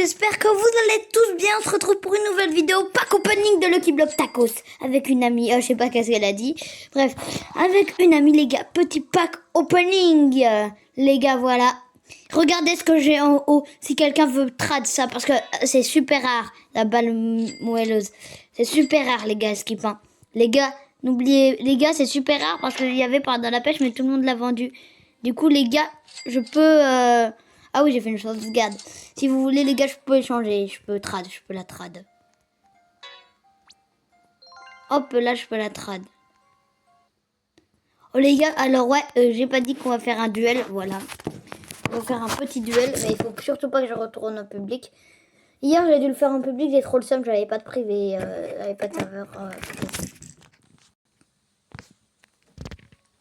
j'espère que vous allez tous bien. On se retrouve pour une nouvelle vidéo pack opening de Lucky Block Tacos avec une amie. Je sais pas qu'est-ce qu'elle a dit. Bref, avec une amie les gars, petit pack opening. Les gars, voilà. Regardez ce que j'ai en haut. Si quelqu'un veut trad ça, parce que c'est super rare la balle moelleuse. C'est super rare les gars, ce qui peint. Les gars, n'oubliez, les gars, c'est super rare parce qu'il y avait pendant la pêche, mais tout le monde l'a vendu. Du coup, les gars, je peux. Ah oui, j'ai fait une sauvegarde. Si vous voulez, les gars, je peux échanger. Je peux la trad. Hop, là, je peux la trad. Oh les gars, alors ouais, j'ai pas dit qu'on va faire un duel, voilà. On va faire un petit duel, mais il faut surtout pas que je retourne en public. Hier, j'ai dû le faire en public, j'ai trop le seum, j'avais pas de privé, j'avais pas de serveur.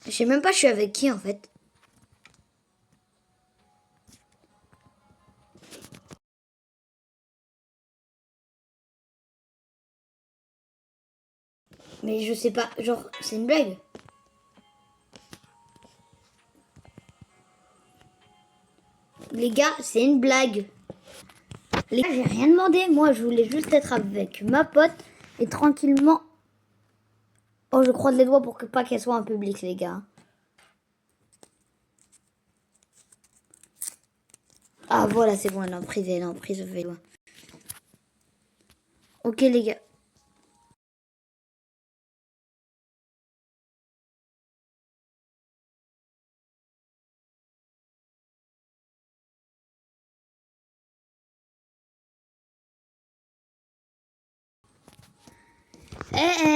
Je sais même pas je suis avec qui en fait. Mais je sais pas, genre, c'est une blague. Les gars, c'est une blague. Les gars, j'ai rien demandé. Moi, je voulais juste être avec ma pote et tranquillement. Oh, je croise les doigts pour que pas qu'elle soit en public, les gars. Ah, voilà, c'est bon, elle est en privé, elle est en privé. Ok, les gars.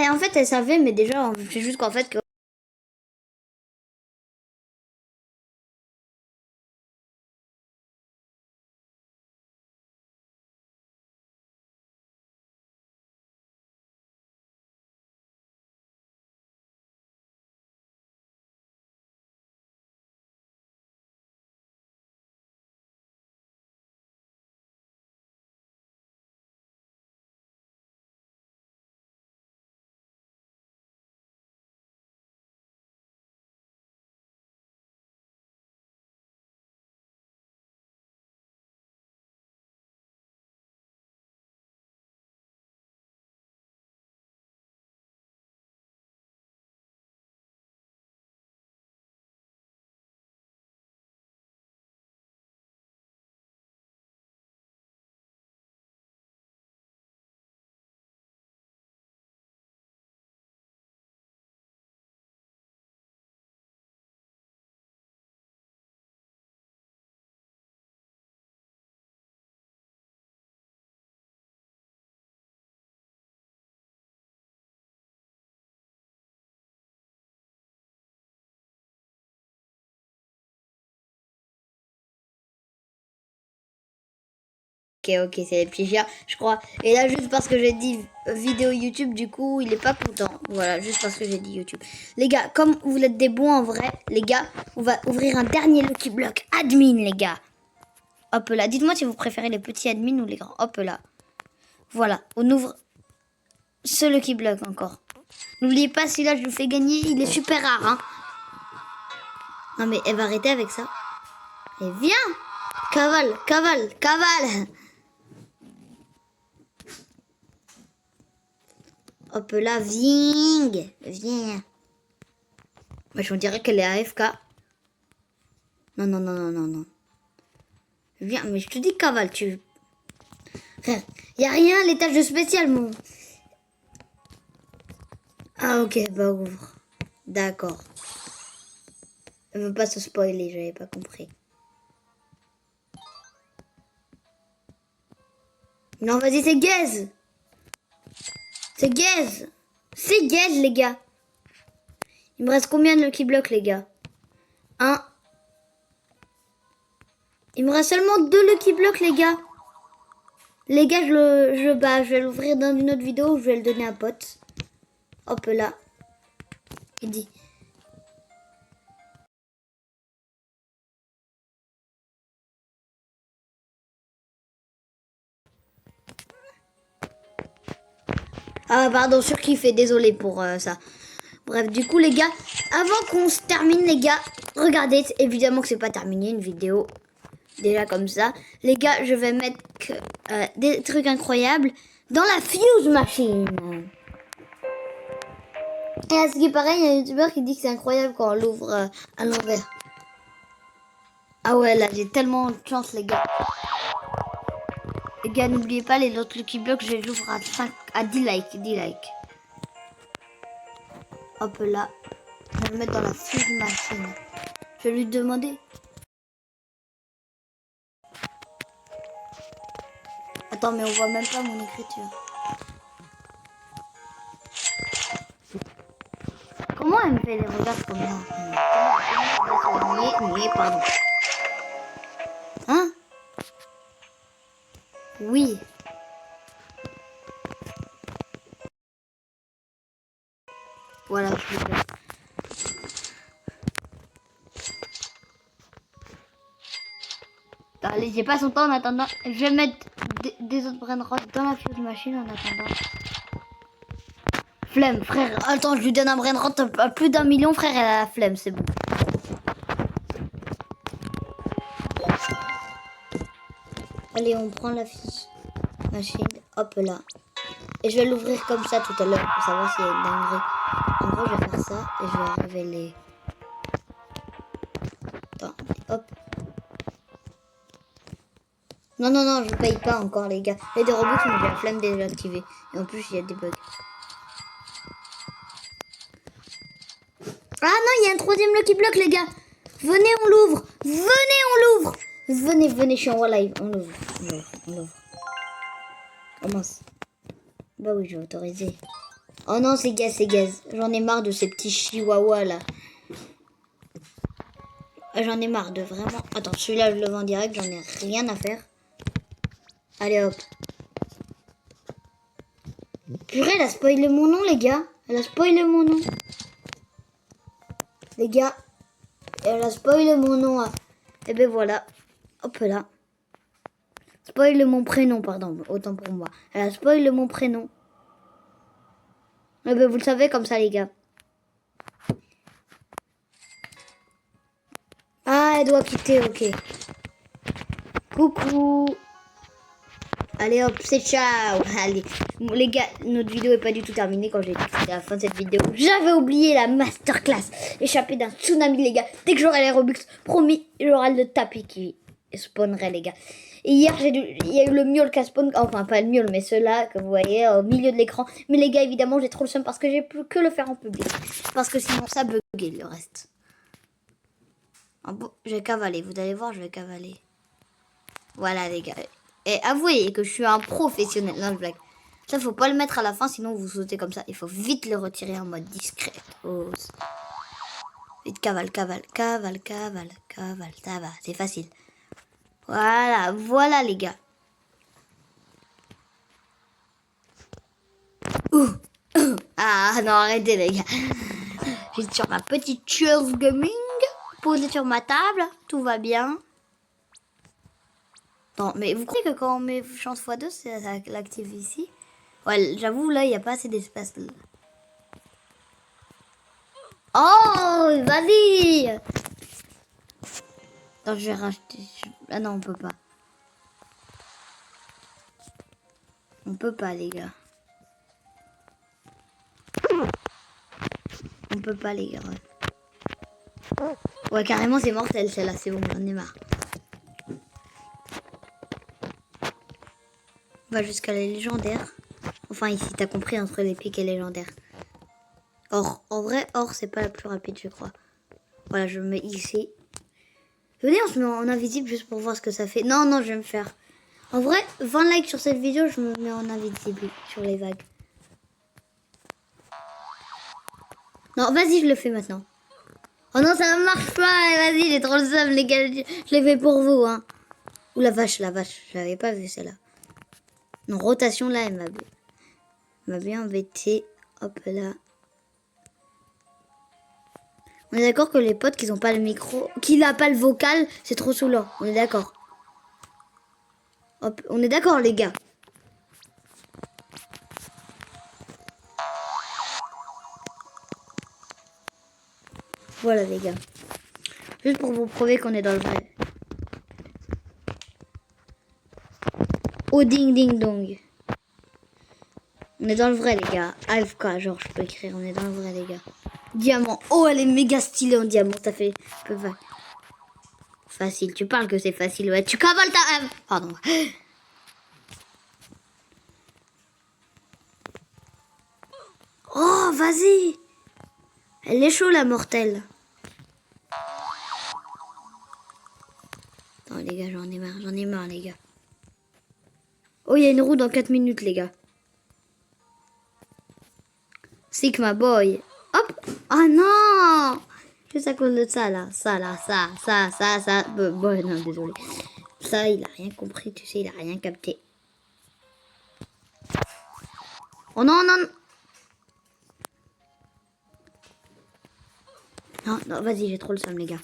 En fait, elle savait, mais déjà, c'est juste qu'en fait, que ok, c'est les petits chiens, je crois. Et là, juste parce que j'ai dit vidéo YouTube, du coup, il est pas content. Voilà, juste parce que j'ai dit YouTube. Les gars, comme vous êtes des bons en vrai, les gars, on va ouvrir un dernier Lucky Block admin, les gars. Hop là. Dites-moi si vous préférez les petits admins ou les grands. Hop là. Voilà, on ouvre ce Lucky Block encore. N'oubliez pas, celui-là, je le fais gagner. Il est super rare, hein. Non, mais elle va arrêter avec ça. Et viens, cavale, cavale, cavale. Hop là, viens. Moi, je me dirais qu'elle est AFK. Non. Viens, mais je te dis cavale, tu... Frère, y a rien, l'étage de spécial, mon... Ah, ok, bah ouvre. D'accord. Elle veut pas se spoiler, j'avais pas compris. Non, vas-y, c'est gaze. C'est gaze. C'est gaze, les gars. Il me reste combien de Lucky Block, les gars? Un. Il me reste seulement 2 Lucky Block, les gars. Les gars, je vais l'ouvrir dans une autre vidéo. Je vais le donner à un pote. Hop là. Il dit. Ah, pardon, surkiffé. Désolé pour ça. Bref, du coup, les gars, avant qu'on se termine, les gars, regardez. Évidemment que c'est pas terminé, une vidéo. Déjà comme ça. Les gars, je vais mettre des trucs incroyables dans la fuse machine. Et à ce qui paraît, il y a un youtubeur qui dit que c'est incroyable quand on l'ouvre à l'envers. Ah ouais, là, j'ai tellement de chance, les gars. Les gars, n'oubliez pas, les autres Lucky Blocks, je les ouvre à 10 likes, 10 likes. Hop là. Je vais le mettre dans la fuse machine. Je vais lui demander. Attends, mais on voit même pas mon écriture. Comment elle me fait les regards comme ça? Pardon. Hein? Oui. Voilà, je le fais. Allez, j'ai pas son temps en attendant. Je vais mettre des autres brainrots dans la fuse machine en attendant. Flemme, frère. Attends, je lui donne un brainrot à plus d'1 million, frère. Elle a la flemme, c'est bon. Allez, on prend la fuse machine. Hop là. Et je vais l'ouvrir comme ça tout à l'heure pour savoir s'il y a une dinguerie. En gros, je vais faire ça et je vais révéler. Attends, hop. Non, non, non, je paye pas encore, les gars. Il y a des robots qui m'ont la flemme de désactiver. Et en plus, il y a des bugs. Ah non, il y a un troisième Lucky Block, les gars. Venez, on l'ouvre. Venez, on l'ouvre. Venez, venez, je suis en live. On l'ouvre, on l'ouvre, on l'ouvre. Commence. Bah oui, j'ai autorisé. Oh non, c'est gaz, c'est gaz. J'en ai marre de ces petits chihuahuas, là. J'en ai marre de vraiment... Attends, celui-là, je le vends en direct. J'en ai rien à faire. Allez, hop. Purée, elle a spoilé mon nom, les gars. Elle a spoilé mon nom. Les gars, elle a spoilé mon nom. Et ben voilà. Hop là. Spoil mon prénom, pardon. Autant pour moi. Elle a spoilé mon prénom. Et ben vous le savez comme ça, les gars. Ah, elle doit quitter, ok. Coucou. Allez hop, c'est ciao. Allez, les gars, notre vidéo est pas du tout terminée quand j'ai dit que c'était la fin de cette vidéo. J'avais oublié la masterclass. Échappé d'un tsunami, les gars. Dès que j'aurai les Robux, promis, j'aurai le tapis qui spawnerait, les gars. Et hier, il y a eu le miaule qui a spawn. Enfin, pas le miaule, mais ceux-là que vous voyez au milieu de l'écran. Mais les gars, évidemment, j'ai trop le seum parce que j'ai pu que le faire en public. Parce que sinon, ça buguait le reste. Ah bon, je vais cavaler. Vous allez voir, je vais cavaler. Voilà, les gars. Et avouez que je suis un professionnel. Non, je blague. Ça, faut pas le mettre à la fin, sinon vous sautez comme ça. Il faut vite le retirer en mode discret. Oh. Vite, cavale, cavale, cavale, cavale, cavale. Ça va, c'est facile. Voilà, voilà, les gars. Ouh. Ah, non, arrêtez, les gars. Je suis sur ma petite chaise gaming. Posée sur ma table. Tout va bien. Non, mais vous croyez que quand on met chance x2, ça l'active ici? Ouais, j'avoue, là, il n'y a pas assez d'espace. Oh, vas-y! Attends, je vais racheter. Ah non, on peut pas. On peut pas, les gars. On peut pas, les gars. Ouais, carrément, c'est mortel, celle-là. C'est bon, j'en ai marre. On va jusqu'à la légendaire. Enfin, ici, t'as compris, entre les pics et légendaires. Or, en vrai, or, c'est pas la plus rapide, je crois. Voilà, je me mets ici. Venez, on se met en invisible juste pour voir ce que ça fait. Non, non, je vais me faire. En vrai, 20 likes sur cette vidéo, je me mets en invisible sur les vagues. Non, vas-y, je le fais maintenant. Oh non, ça ne marche pas. Vas-y, j'ai trop le seum, les gars. Je l'ai fait pour vous, hein. Ou la vache, j'avais pas vu celle-là. Non, rotation, là, elle m'a bien embêté. Hop là. On est d'accord que les potes qui n'ont pas le micro, qui n'a pas le vocal, c'est trop saoulant. On est d'accord. Hop, on est d'accord, les gars. Voilà, les gars. Juste pour vous prouver qu'on est dans le vrai. Oh ding ding dong. On est dans le vrai, les gars. AFK, genre, je peux écrire. On est dans le vrai, les gars. Diamant. Oh, elle est méga stylée en diamant. Ça fait un peu facile. Tu parles que c'est facile. Ouais, tu cavales ta... Pardon. Oh, vas-y. Elle est chaud, la mortelle. Non, les gars, j'en ai marre, les gars. Oh, il y a une roue dans 4 minutes, les gars. Sick, my boy. Hop. Ah non. Juste à cause de ça, là. Ça. Bon, non, désolé. Ça, il a rien compris, tu sais, il a rien capté. Oh non, non. Non, non, vas-y, j'ai trop le seum, les gars.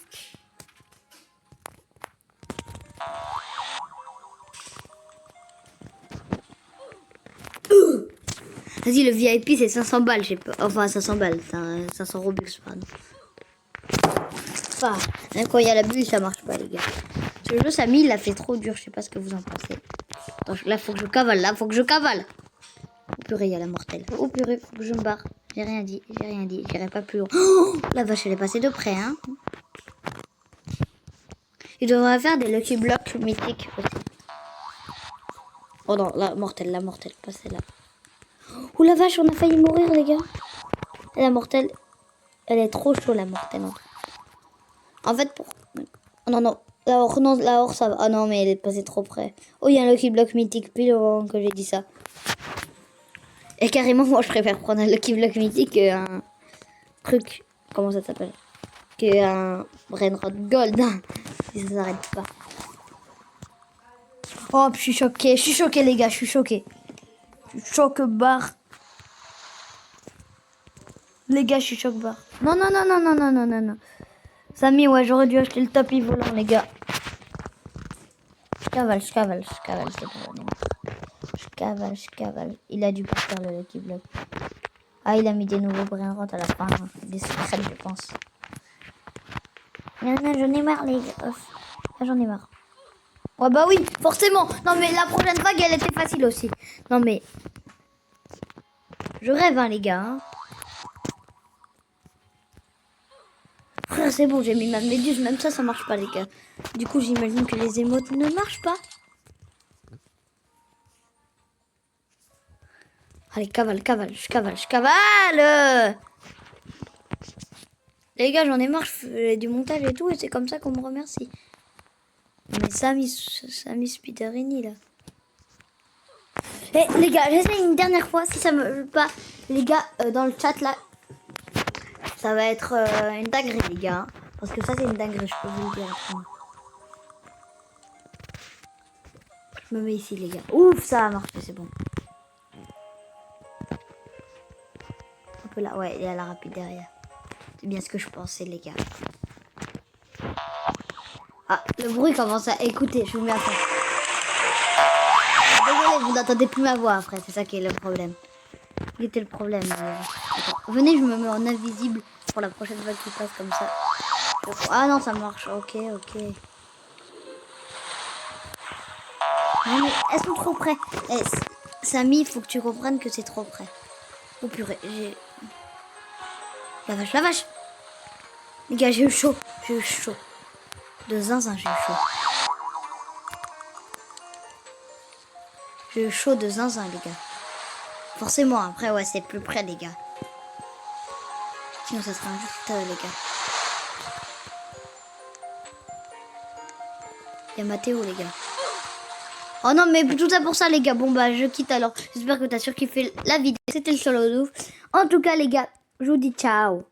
Vas-y, le VIP, c'est 500 balles, je sais pas. Enfin, 500 balles, 500 Robux, pardon. Enfin, même quand il y a la bulle, ça marche pas, les gars. Ce jeu, Samy, il l'a fait trop dur, je sais pas ce que vous en pensez. Donc là, faut que je cavale, Oh purée, il y a la mortelle. Oh purée, faut que je me barre. J'ai rien dit, j'irai pas plus loin. Oh, la vache, elle est passée de près, hein. Il devrait faire des Lucky Blocks mythiques aussi. Oh non, la mortelle, pas celle-là. Oh la vache, on a failli mourir, les gars. La mortelle, elle est trop chaude, la mortelle. En fait, pour... Non, la hors, ça va. Ah non, mais elle est passée trop près. Oh, il y a un Lucky Block mythique, pile au moment que j'ai dit ça. Et carrément, moi, je préfère prendre un Lucky Block mythique qu'un truc... Comment ça s'appelle? Qu'un Brainrot Gold. Si ça s'arrête pas. Oh, je suis choquée, les gars, je suis choquée. Choc barre. Les gars, je suis choc barre. Non. Samy, ouais, j'aurais dû acheter le tapis volant, les gars. Je cavale, c'est bon. Je cavale. Il a dû partir le Lucky Block. Ah, il a mis des nouveaux brainrots à la fin. Hein. Des secrets, je pense. Non, j'en ai marre, les gars. Ah, j'en ai marre. Ouais, bah oui, forcément. Non, mais la prochaine vague, elle était facile aussi. Non, mais... Je rêve, hein, les gars. Hein. Frère, c'est bon, j'ai mis ma méduse. Même ça marche pas, les gars. Du coup, j'imagine que les émotes ne marchent pas. Allez, je cavale. Les gars, j'en ai marre, je fais du montage et tout, et c'est comme ça qu'on me remercie. Mais Samy Spiderini, là. Et les gars, j'essaie une dernière fois, si ça me veut pas. Les gars, dans le chat, là, ça va être une dinguerie, les gars. Hein, parce que ça, c'est une dinguerie, je peux vous le dire. Je me mets ici, les gars. Ouf, ça a marché, c'est bon. Un peu là, ouais, il y a la rapide derrière. C'est bien ce que je pensais, les gars. Ah, le bruit commence à écouter, je vous mets à fond. Désolé, vous n'entendez plus ma voix après, c'est ça qui est le problème. Quel était le problème? Venez, je me mets en invisible pour la prochaine vague qui passe comme ça. Ah non, ça marche, ok. Non mais elles sont trop près. Samy, il faut que tu comprennes que c'est trop près. Oh purée, j'ai... La vache. Les gars, j'ai eu chaud. De zinzin, j'ai eu chaud. J'ai eu chaud de zinzin, les gars. Forcément, après, ouais, c'est plus près, les gars. Sinon, ça sera injuste, les gars. Il y a Mathéo, les gars. Oh non, mais tout ça pour ça, les gars. Bon, bah, je quitte alors. J'espère que t'as surkiffé la vidéo. C'était le solo de ouf. En tout cas, les gars, je vous dis ciao.